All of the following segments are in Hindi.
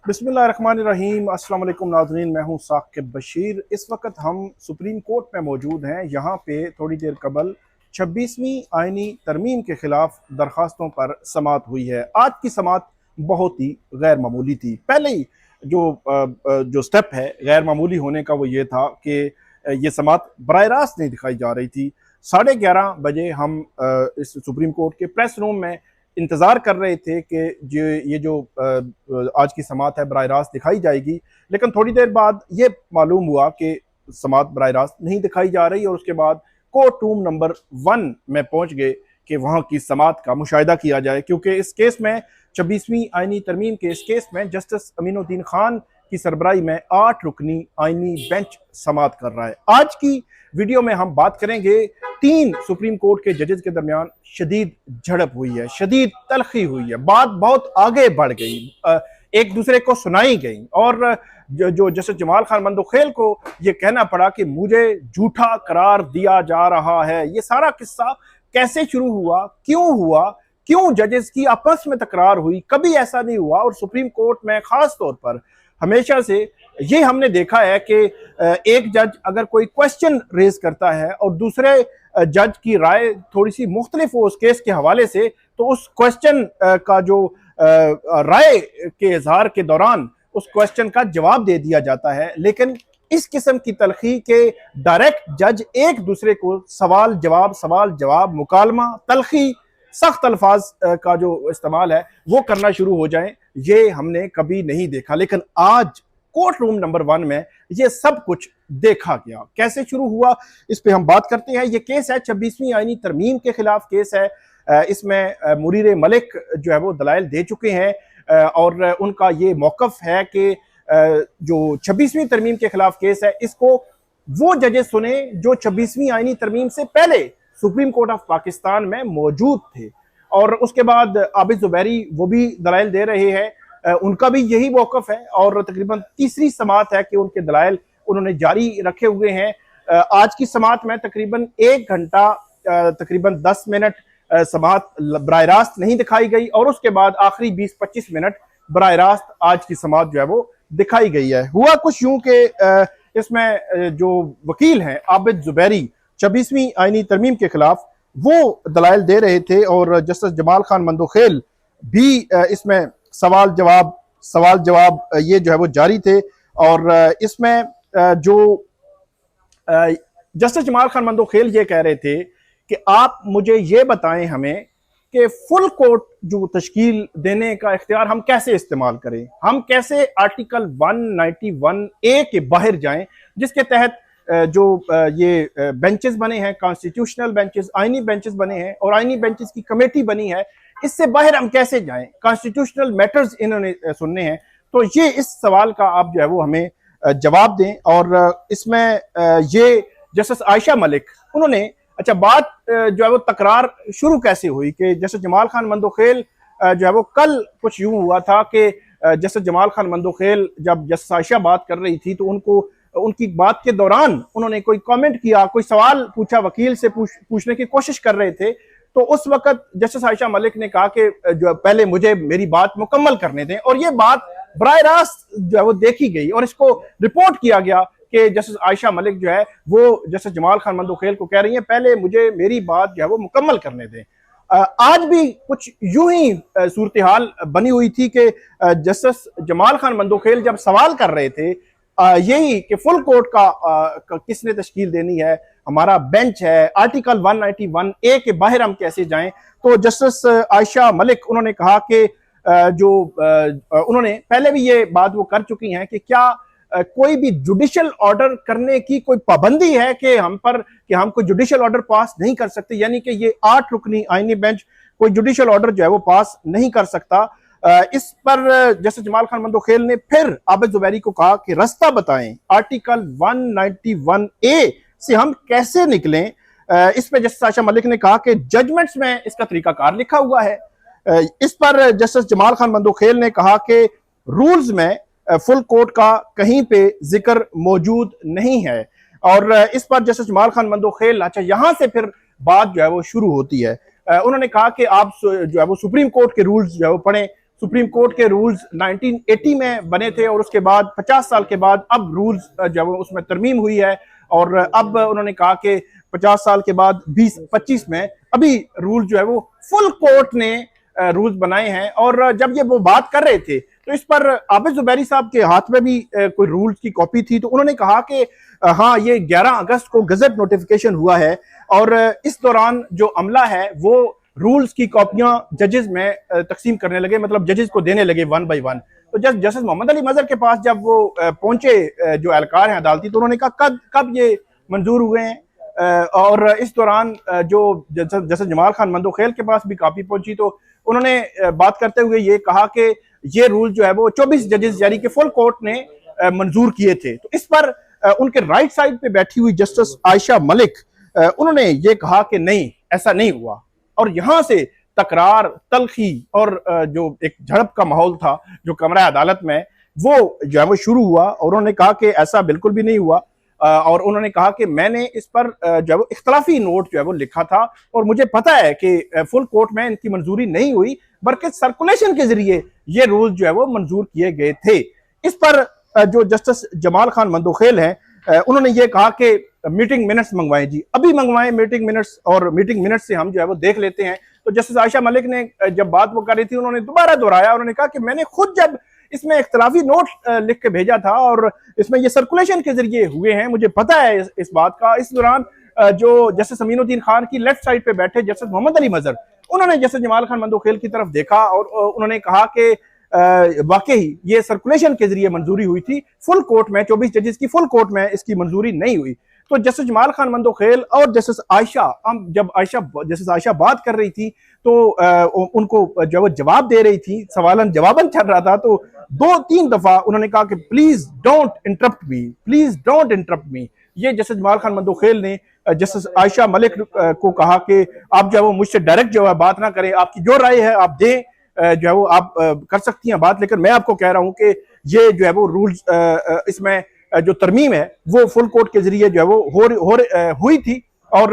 बिस्मिल्लाहिर्रहमानिर्रहीम। अस्सलाम वालेकुम नाज़रीन, मैं हूं साकिब बशीर। इस वक्त हम सुप्रीम कोर्ट में मौजूद हैं। यहाँ पे थोड़ी देर कबल 26वीं आइनी तरमीम के ख़िलाफ़ दरख्वास्तों पर समात हुई है। आज की समात बहुत ही गैर मामूली थी। पहले ही जो स्टेप है गैर मामूली होने का वो ये था कि ये समात बराह रास्त नहीं दिखाई जा रही थी। 11:30 बजे हम इस सुप्रीम कोर्ट के प्रेस रूम में इंतज़ार कर रहे थे कि ये जो आज की समात है बराह रास्त दिखाई जाएगी, लेकिन थोड़ी देर बाद ये मालूम हुआ कि समात बराह रास्त नहीं दिखाई जा रही। और उसके बाद कोर्ट रूम नंबर 1 में पहुंच गए कि वहाँ की समात का मुशाहिदा किया जाए, क्योंकि इस केस में 26वीं आइनी तरमीम के इस केस में जस्टिस अमीनुद्दीन खान की सरबराही में 8 रुकनी आइनी बेंच समात कर रहा है। आज की वीडियो में हम बात करेंगे 3 सुप्रीम कोर्ट के जजेस के दरमियान शदीद झड़प हुई है, शदीद तलखी हुई है, बात बहुत आगे बढ़ गई, एक दूसरे को सुनाई गई। और जो जस्टिस जमाल खान मंदोखेल को ये कहना पड़ा कि मुझे झूठा करार दिया जा रहा है। ये सारा किस्सा कैसे शुरू हुआ, क्यों जजेस की आपस में तकरार हुई, कभी ऐसा नहीं हुआ। और सुप्रीम कोर्ट में खास तौर पर हमेशा से ये हमने देखा है कि एक जज अगर कोई क्वेश्चन रेज करता है और दूसरे जज की राय थोड़ी सी मुख्तलिफ हो उस केस के हवाले से, तो उस क्वेश्चन का जो राय के इजहार के दौरान उस क्वेश्चन का जवाब दे दिया जाता है। लेकिन इस किस्म की तलखी के डायरेक्ट जज एक दूसरे को सवाल जवाब मुकालमा तलखी सख्त अल्फाज का जो इस्तेमाल है वो करना शुरू हो जाए, ये हमने कभी नहीं देखा। लेकिन आज कोर्ट रूम नंबर 1 में ये सब कुछ देखा गया। कैसे शुरू हुआ इस पे हम बात करते हैं। ये केस है 26वीं आइनी तरमीम के खिलाफ केस है। इसमें मुनीर मलिक जो है वो दलाइल दे चुके हैं और उनका ये मौकफ है कि जो 26वीं तरमीम के खिलाफ केस है इसको वो जजेस सुने जो 26वीं आइनी तरमीम से पहले सुप्रीम कोर्ट ऑफ पाकिस्तान में मौजूद थे। और उसके बाद आबिद जुबैरी वो भी दलाइल दे रहे हैं, उनका भी यही मौकफ है। और तकरीबन तीसरी समात है कि उनके दलाइल उन्होंने जारी रखे हुए हैं। आज की समात में तकरीबन 1 घंटा तकरीबन 10 मिनट समात बराह रास्त नहीं दिखाई गई और उसके बाद आखिरी 20-25 मिनट बराह रास्त आज की समात जो है वो दिखाई गई है। हुआ कुछ यूं कि इसमें जो वकील हैं आबिद जुबैरी 26वीं आइनी तरमीम के खिलाफ वो दलाइल दे रहे थे और जस्टिस जमाल खान मंदोखेल भी इसमें सवाल जवाब ये जो है वो जारी थे। और इसमें जो जस्टिस जमाल खान मंदोखेल ये कह रहे थे कि आप मुझे ये बताएं हमें कि फुल कोर्ट जो तश्कील देने का इख्तियार हम कैसे इस्तेमाल करें, हम कैसे आर्टिकल 191A के बाहर जाएं, जिसके तहत जो ये बेंचेस बने हैं, कॉन्स्टिट्यूशनल बेंचेस, आइनी बेंचेस बने हैं और आइनी बेंचेस की कमेटी बनी है, इससे बाहर हम कैसे जाएं, कॉन्स्टिट्यूशनल मैटर्स इन्होंने सुनने हैं। तो ये इस सवाल का आप जो है वो हमें जवाब दें। और इसमें ये जस्टिस आयशा मलिक उन्होंने अच्छा बात जो है वो तकरार शुरू कैसे हुई कि जस्टिस जमाल खान मंदोखेल जो है वो कल कुछ यूं हुआ था कि जस्टिस जमाल खान मंदोखेल जब जस्टिस आयशा बात कर रही थी तो उनको उनकी बात के दौरान उन्होंने कोई कमेंट किया, कोई सवाल पूछा, वकील से पूछने की कोशिश कर रहे थे। तो उस वक्त जस्टिस आयशा मलिक ने कहा कि जो पहले मुझे मेरी बात मुकम्मल करने दें। और ये बात बराह रास्त जो है वो देखी गई और इसको रिपोर्ट किया गया कि जस्टिस आयशा मलिक जो है वो जस्टिस जमाल खान मंदोखेल को कह रही है पहले मुझे मेरी बात जो है वो मुकम्मल करने दें। आज भी कुछ यूं ही सूरत हाल बनी हुई थी कि जस्टिस जमाल खान मंदोखेल जब सवाल कर रहे थे यही कि फुल कोर्ट का किसने तश्कील देनी है, हमारा बेंच है, आर्टिकल 191A के बाहर हम कैसे जाएं, तो जस्टिस आयशा मलिक उन्होंने कहा कि उन्होंने पहले भी ये बात वो कर चुकी हैं कि क्या कोई भी जुडिशियल ऑर्डर करने की कोई पाबंदी है कि हम कोई जुडिशियल ऑर्डर पास नहीं कर सकते, यानी कि ये 8 रुकनी आईनी बेंच कोई जुडिशियल ऑर्डर जो है वो पास नहीं कर सकता। इस पर जस्टिस जमाल खान मंदोखेल ने फिर आबिद जुबैरी को कहा कि रास्ता बताएं, आर्टिकल 191A से हम कैसे निकलें। इस पर जस्टिस आयशा मलिक ने कहा कि जजमेंट्स में इसका तरीकाकार लिखा हुआ है। इस पर जस्टिस जमाल खान मंदोखेल ने कहा कि रूल्स में फुल कोर्ट का कहीं पे जिक्र मौजूद नहीं है। और इस पर जस्टिस जमाल खान मंदोखेल अच्छा यहां से फिर बात जो है वो शुरू होती है। उन्होंने कहा कि आप जो है वो सुप्रीम कोर्ट के रूल्स जो है वो पढ़ें, सुप्रीम कोर्ट के रूल्स 1980 में बने थे और उसके बाद 50 साल के बाद अब रूल्स जब उसमें तरमीम हुई है और अब उन्होंने कहा कि 50 साल के बाद 2025 में अभी रूल जो है वो फुल कोर्ट ने रूल्स बनाए हैं। और जब ये वो बात कर रहे थे तो इस पर आबिद जुबैरी साहब के हाथ में भी कोई रूल्स की कॉपी थी, तो उन्होंने कहा कि हाँ, ये 11 अगस्त को गजट नोटिफिकेशन हुआ है और इस दौरान जो अमला है वो रूल्स की कॉपियां जजेस में तकसीम करने लगे, मतलब जजेस को देने लगे वन बाय वन। तो जस्टिस मोहम्मद अली मजहर के पास जब वो पहुंचे जो एहलकार हैं अदालती, तो उन्होंने कहा कब ये मंजूर हुए हैं। और इस दौरान जो जस्टिस जमाल खान मंदोखेल के पास भी कापी पहुंची, तो उन्होंने बात करते हुए ये कहा कि ये रूल जो है वो 24 जजेस यानी कि फुल कोर्ट ने मंजूर किए थे। तो इस पर उनके राइट साइड पे बैठी हुई जस्टिस आयशा मलिक उन्होंने ये कहा कि नहीं, ऐसा नहीं हुआ। और यहां से तकरार, तलखी और जो एक झड़प का माहौल था जो कमरा अदालत में, वो जो है वो शुरू हुआ और उन्होंने कहा कि ऐसा बिल्कुल भी नहीं हुआ। और उन्होंने कहा कि मैंने इस पर जो है वो इख्तलाफी नोट जो है वो लिखा था और मुझे पता है कि फुल कोर्ट में इनकी मंजूरी नहीं हुई, बल्कि सर्कुलेशन के जरिए ये रूल जो है वो मंजूर किए गए थे। इस पर जो जस्टिस जमाल खान मंदोखेल हैं उन्होंने ये कहा कि मीटिंग मिनट्स मंगवाएं जी, अभी मंगवाएं मीटिंग मिनट्स, और मीटिंग मिनट्स से हम जो है वो देख लेते हैं। तो जस्टिस आयशा मलिक ने जब बात वो कर रही थी, उन्होंने दोबारा दोहराया, उन्होंने कहा कि मैंने खुद जब इसमें इख्तलाफी नोट लिख के भेजा था और इसमें ये सर्कुलेशन के जरिए हुए हैं, मुझे पता है इस बात का। इस दौरान जो जस्टिस अमीनुद्दीन खान की लेफ्ट साइड पे बैठे जस्टिस मोहम्मद अली मजहर, उन्होंने जस्टिस जमाल खान मंदोखेल की तरफ देखा और उन्होंने कहा कि वाकई ये सर्कुलेशन के जरिए मंजूरी हुई थी, फुल कोर्ट में 24 जजेस की फुल कोर्ट में इसकी मंजूरी नहीं हुई। तो जस्टिस जमाल खान मंदोखेल और जस्टिस आयशा, जब जस्टिस आयशा बात कर रही थी तो उनको जब जवाब दे रही थी, सवालन जवाबन चल रहा था, तो 2-3 दफा उन्होंने कहा कि please don't interrupt me, please don't interrupt मी। ये जस्टिस जमाल खान मंदोखेल ने जस्टिस आयशा मलिक को कहा कि आप जो है वो मुझसे डायरेक्ट जो है बात ना करें, आपकी जो राय है आप दें, जो है वो आप कर सकती हैं बात, लेकिन मैं आपको कह रहा हूं कि ये जो है वो रूल्स इसमें जो तरमीम है वो फुल कोर्ट के जरिए जो है वो हुई थी। और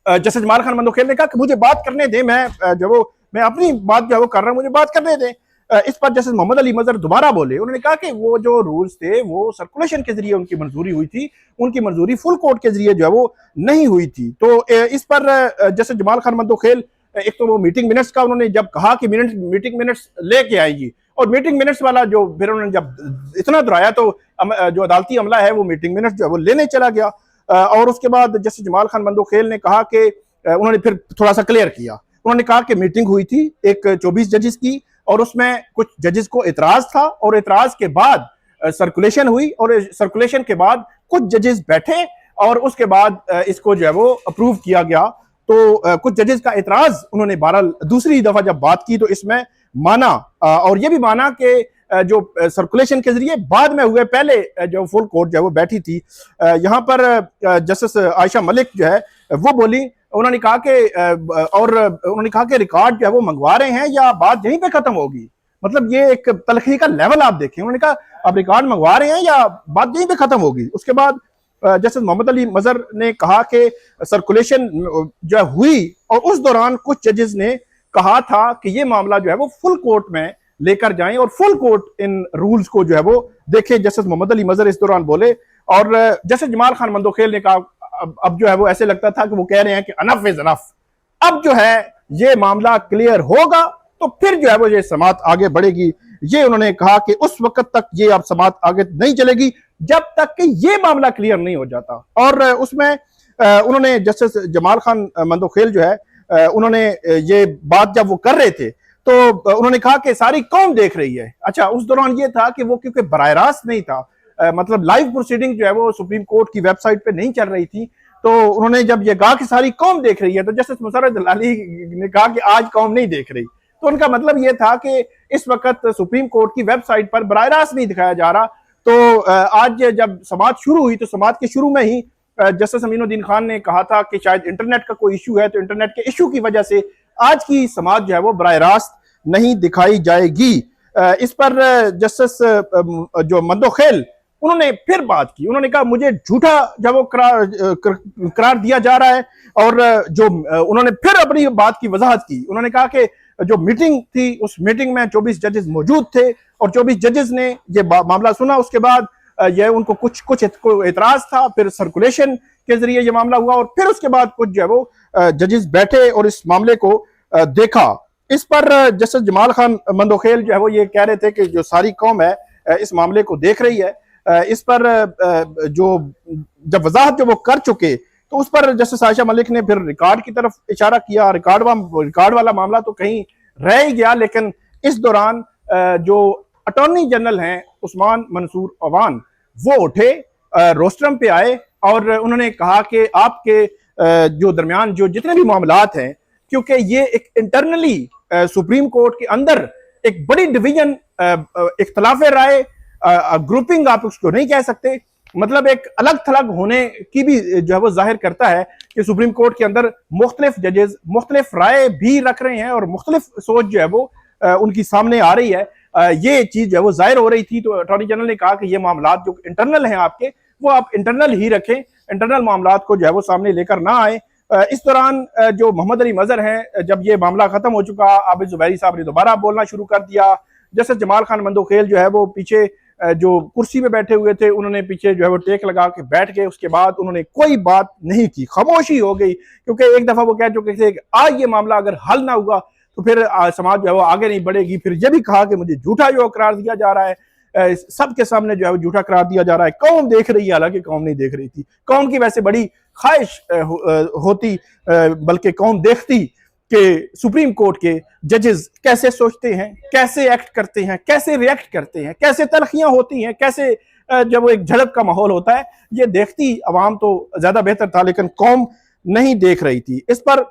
जस्टिस जमाल खान मंदोखेल ने कहा कि मुझे बात करने दें, मैं अपनी बात जो है वो कर रहा हूं, मुझे बात करने दें। इस पर जस्टिस मोहम्मद अली मजहर दोबारा बोले, उन्होंने कहा कि वो जो रूल्स थे वो सर्कुलेशन के जरिए उनकी मंजूरी हुई थी, उनकी मंजूरी फुल कोर्ट के जरिए जो है वो नहीं हुई थी। तो इस पर जस्टिस जमाल खान मंदोखेल, एक तो वो मीटिंग मिनट्स का उन्होंने जब कहा कि मीटिंग मिनट्स लेके आएगी, और मीटिंग मिनट्स वाला जो फिर उन्होंने जब इतना दोहराया तो जो अदालती अमला है वो मीटिंग मिनट्स जो है वो लेने चला गया। और उसके बाद जस्टिस जमाल खान मंदोखेल ने कहा कि उन्होंने फिर थोड़ा सा क्लियर किया, उन्होंने कहा कि मीटिंग हुई थी एक 24 जजेस की और उसमें कुछ जजेस को इतराज था और इतराज के बाद सर्कुलेशन हुई और सर्कुलेशन के बाद कुछ जजेस बैठे और उसके बाद इसको जो है वो अप्रूव किया गया। तो कुछ जजेस का इतराज उन्होंने 12 दूसरी दफा जब बात की तो इसमें माना, और ये भी माना कि जो सर्कुलेशन के जरिए बाद में हुए, पहले जो फुल कोर्ट जो है वो बैठी थी। यहाँ पर जस्टिस आयशा मलिक जो है वो बोली, उन्होंने कहा कि रिकॉर्ड जो है वो मंगवा रहे हैं या बात यहीं पे खत्म होगी, मतलब ये एक तलखी का लेवल आप देखें। उन्होंने कहा आप रिकॉर्ड मंगवा रहे हैं या बात यहीं पे खत्म होगी। उसके बाद जस्टिस मोहम्मद अली मजहर ने कहा कि सर्कुलेशन जो हुई और उस दौरान कुछ जजेस ने कहा था कि ये मामला जो है वो फुल कोर्ट में लेकर जाएं और फुल कोर्ट इन रूल्स को जो है वो देखे। जस्टिस मोहम्मद अली मजहर इस दौरान बोले और जस्टिस जमाल खान मंदोखेल ने कहा अब जो है वो ऐसे लगता था कि वो कह रहे हैं कि अनफ इज अनफ, अब जो है ये मामला क्लियर होगा तो फिर जो है वो ये समात आगे बढ़ेगी। ये उन्होंने कहा कि उस वक्त तक ये अब समात आगे नहीं चलेगी जब तक कि ये मामला क्लियर नहीं हो जाता। और उसमें उन्होंने जस्टिस जमाल खान मंदोखेल जो है उन्होंने ये बात जब वो कर रहे थे तो उन्होंने कहा कि सारी कौम देख रही है। अच्छा, उस दौरान ये था कि वो क्योंकि बराह रास्त नहीं था, मतलब लाइव प्रोसीडिंग जो है वो सुप्रीम कोर्ट की वेबसाइट पे नहीं चल रही थी, तो उन्होंने जब ये कहा कि सारी कौम देख रही है तो जस्टिस मुसर्रत जलाली ने कहा कि आज कौम नहीं देख रही। तो उनका मतलब ये था कि इस वक्त सुप्रीम कोर्ट की वेबसाइट पर बराह रास्त नहीं दिखाया जा रहा। तो आज जब समात शुरू हुई तो समात के शुरू में ही जस्टिस अमीनुद्दीन खान ने कहा था कि शायद इंटरनेट का कोई इशू है, तो इंटरनेट के इशू की वजह से आज की समात जो है वो बराह रास्त नहीं दिखाई जाएगी। इस पर जस्टिस जो मंदोखेल उन्होंने फिर बात की, उन्होंने कहा मुझे झूठा जब वो करार दिया जा रहा है, और जो उन्होंने फिर अपनी बात की वजाहत की। उन्होंने कहा कि जो मीटिंग थी उस मीटिंग में 24 जजेस मौजूद थे और 24 जजेस ने ये मामला सुना। उसके बाद ये उनको कुछ एतराज था, फिर सर्कुलेशन के जरिए ये मामला हुआ और फिर उसके बाद कुछ जो है वो जजेस बैठे और इस मामले को देखा। इस पर जस्टिस जमाल खान मंदोखेल जो है वो ये कह रहे थे कि जो सारी कौम है इस मामले को देख रही है, इस पर जो जब वजाहत जो वो कर चुके तो उस पर जस्टिस आयशा मलिक ने फिर रिकॉर्ड की तरफ इशारा किया। रिकॉर्ड वाला मामला तो कहीं रह ही गया, लेकिन इस दौरान जो अटॉर्नी जनरल हैं उस्मान मंसूर अवान वो उठे, रोस्ट्रम पे आए और उन्होंने कहा कि आपके जो दरमियान जो जितने भी मामलात हैं, क्योंकि ये एक इंटरनली सुप्रीम कोर्ट के अंदर एक बड़ी डिवीजन, इख्तलाफ राय, ग्रुपिंग आप उसको नहीं कह सकते, मतलब एक अलग थलग होने की भी जो है वो जाहिर करता है कि सुप्रीम कोर्ट के अंदर मुख्तलिफ जजेस मुख्तलिफ राय भी रख रहे हैं और मुख्तलिफ सोच जो है वो उनकी सामने आ रही है। ये चीज जो है वो जाहिर हो रही थी, तो अटॉर्नी जनरल ने कहा कि ये मामलात जो इंटरनल हैं आपके, वो आप इंटरनल ही रखें, इंटरनल मामलात को जो है वो सामने लेकर ना आए। इस दौरान जो मोहम्मद अली मजहर हैं, जब ये मामला खत्म हो चुका, आबिद जुबैरी साहब ने दोबारा बोलना शुरू कर दिया। जैसे जमाल खान मंदोखेल जो है वो पीछे जो कुर्सी पे बैठे हुए थे, उन्होंने पीछे जो है वो टेक लगा के बैठ गए। उसके बाद उन्होंने कोई बात नहीं की, खामोशी हो गई, क्योंकि एक दफा वो कह चुके थे कि आज ये मामला अगर हल ना हुआ तो फिर समाज जो है वो आगे नहीं बढ़ेगी। फिर ये भी कहा कि मुझे झूठा जो करार दिया जा रहा है, सबके सामने जो है वो झूठा करार दिया जा रहा है। कौम देख रही है, हालांकि कौम नहीं देख रही थी। कौम की वैसे बड़ी ख्वाहिश होती, बल्कि कौम देखती कि सुप्रीम कोर्ट के जजेस कैसे सोचते हैं, कैसे एक्ट करते हैं, कैसे रिएक्ट करते हैं, कैसे तलखियां होती हैं, कैसे जब एक झड़प का माहौल होता है, ये देखती अवाम तो ज्यादा बेहतर था, लेकिन कौम नहीं देख रही थी। इस पर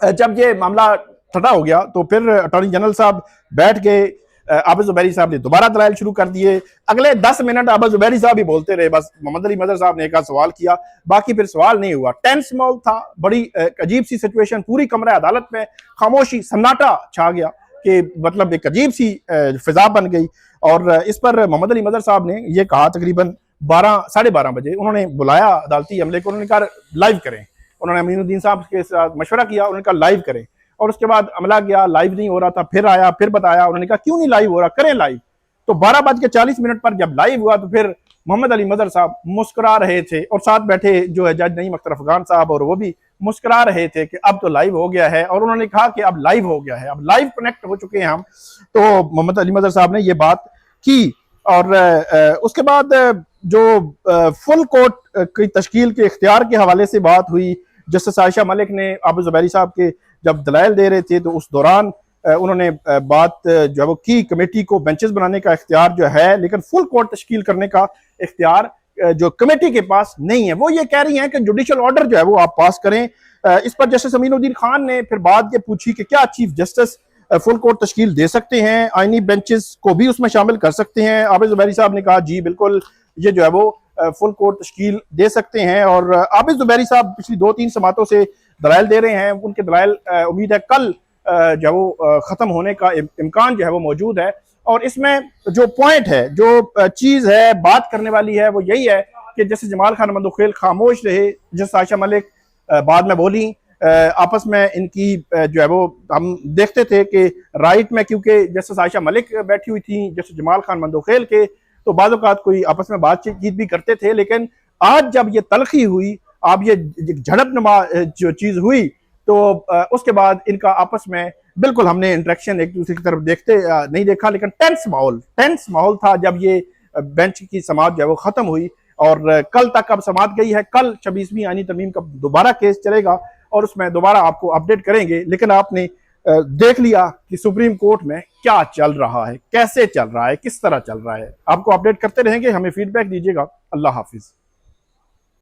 जब ये मामला ठंडा हो गया तो फिर अटॉर्नी जनरल साहब बैठ गए, आबिद जुबैरी साहब ने दोबारा दलाइल शुरू कर दिए। अगले 10 मिनट आबिद जुबैरी साहब ही बोलते रहे, बस मोहम्मद अली मजहर साहब ने एक सवाल किया, बाकी फिर सवाल नहीं हुआ। टेंस माहौल था, बड़ी अजीब सी सिचुएशन, पूरी कमरा अदालत में खामोशी सन्नाटा छा गया कि मतलब एक अजीब सी फिजा बन गई। और इस पर मोहम्मद अली मजहर साहब ने यह कहा, तकरीबन 12-12:30 बजे उन्होंने बुलाया अदालती अमले को, उन्होंने कहा लाइव करें। उन्होंने अमीनुद्दीन साहब के साथ मशवरा किया, उन्होंने कहा लाइव करें। और उसके बाद अमला गया, लाइव नहीं हो रहा था, फिर आया, फिर बताया, उन्होंने कहा क्यों नहीं लाइव हो रहा, करें लाइव। तो 12:40 पर जब लाइव हुआ तो फिर मोहम्मद अली मजहर साहब मुस्कुरा रहे थे और साथ बैठे जो है जज नईम अख्तर अफगान साहब और वो भी मुस्कुरा रहे थे कि अब तो लाइव हो गया है। और उन्होंने कहा कि अब लाइव हो गया है, अब लाइव कनेक्ट हो चुके हैं हम। तो मोहम्मद अली मजहर साहब ने ये बात की और उसके बाद जो फुल कोर्ट की तश्कील के इख्तियार के हवाले से बात हुई। जस्टिस आयशा मलिक ने आबिद जुबैरी साहब के जब दलाइल दे रहे थे तो उस दौरान उन्होंने बात जो है वो की, कमेटी को बेंचेस बनाने का इख्तियार जो है, लेकिन फुल कोर्ट तश्कील करने का इख्तियार जो कमेटी के पास नहीं है। वो ये कह रही हैं कि जुडिशल ऑर्डर जो है वो आप पास करें। इस पर जस्टिस अमीनुद्दीन खान ने फिर बात ये पूछी कि क्या चीफ जस्टिस फुल कोर्ट तश्कील दे सकते हैं, आईनी बेंचेस को भी उसमें शामिल कर सकते हैं। आबिद जुबैरी साहब ने कहा जी बिल्कुल, ये जो है वो फुल कोर्ट तश्कील दे सकते हैं। और आबिद जुबैरी साहब पिछली 2-3 समातों से दलाइल दे रहे हैं, उनके दलाइल उम्मीद है कल जो वो खत्म होने का इम्कान जो है वो मौजूद है। और इसमें जो पॉइंट है, जो चीज है बात करने वाली है, वो यही है कि जैसे जमाल खान मंदोखेल खामोश रहे, जैसे आयशा मलिक बाद में बोली, आपस में इनकी जो है वो हम देखते थे कि राइट में, क्योंकि जैसे आयशा मलिक बैठी हुई थी जैसे जमाल खान मंदोखेल के, तो बाज़ औक़ात कोई आपस में बातचीत भी करते थे। लेकिन आज जब ये तलखी हुई, अब ये झड़पनुमा जो चीज हुई, तो उसके बाद इनका आपस में बिल्कुल हमने इंटरेक्शन एक दूसरे की तरफ देखते नहीं देखा, लेकिन टेंस माहौल था जब ये बेंच की समाअत जो है वो खत्म हुई। और कल तक अब समाअत गई है, कल 26वीं आईनी तरमीम का दोबारा केस चलेगा और उसमें दोबारा आपको अपडेट करेंगे। लेकिन आपने देख लिया कि सुप्रीम कोर्ट में क्या चल रहा है, कैसे चल रहा है, किस तरह चल रहा है। आपको अपडेट करते रहेंगे, हमें फीडबैक दीजिएगा। अल्लाह हाफिज।